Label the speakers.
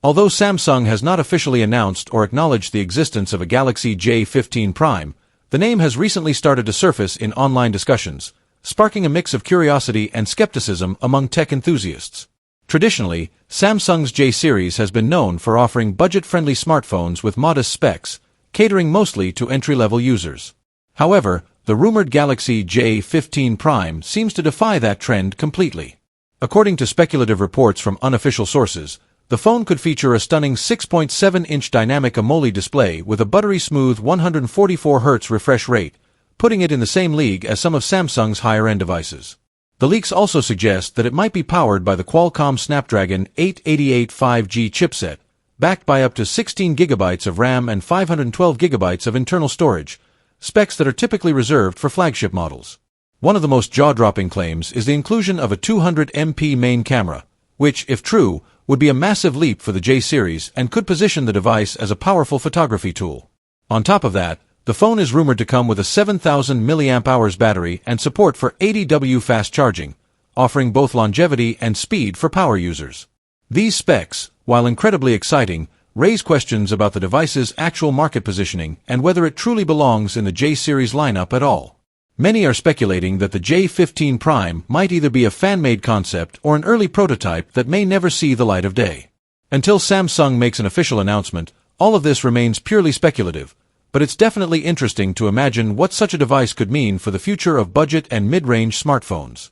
Speaker 1: Although Samsung has not officially announced or acknowledged the existence of a Galaxy J15 Prime, the name has recently started to surface in online discussions, sparking a mix of curiosity and skepticism among tech enthusiasts. Traditionally, Samsung's J series has been known for offering budget-friendly smartphones with modest specs, catering mostly to entry-level users. However, the rumored Galaxy J15 Prime seems to defy that trend completely. According to speculative reports from unofficial sources, the phone could feature a stunning 6.7-inch dynamic AMOLED display with a buttery-smooth 144Hz refresh rate, putting it in the same league as some of Samsung's higher-end devices. The leaks also suggest that it might be powered by the Qualcomm Snapdragon 888 5G chipset, backed by up to 16 GB of RAM and 512 GB of internal storage, specs that are typically reserved for flagship models. One of the most jaw-dropping claims is the inclusion of a 200MP main camera, which, if true, would be a massive leap for the J series and could position the device as a powerful photography tool. On top of that, the phone is rumored to come with a 7,000 mAh battery and support for 80W fast charging, offering both longevity and speed for power users. These specs, while incredibly exciting, raise questions about the device's actual market positioning and whether it truly belongs in the J series lineup at all. Many are speculating that the J15 Prime might either be a fan-made concept or an early prototype that may never see the light of day. Until Samsung makes an official announcement, all of this remains purely speculative, but it's definitely interesting to imagine what such a device could mean for the future of budget and mid-range smartphones.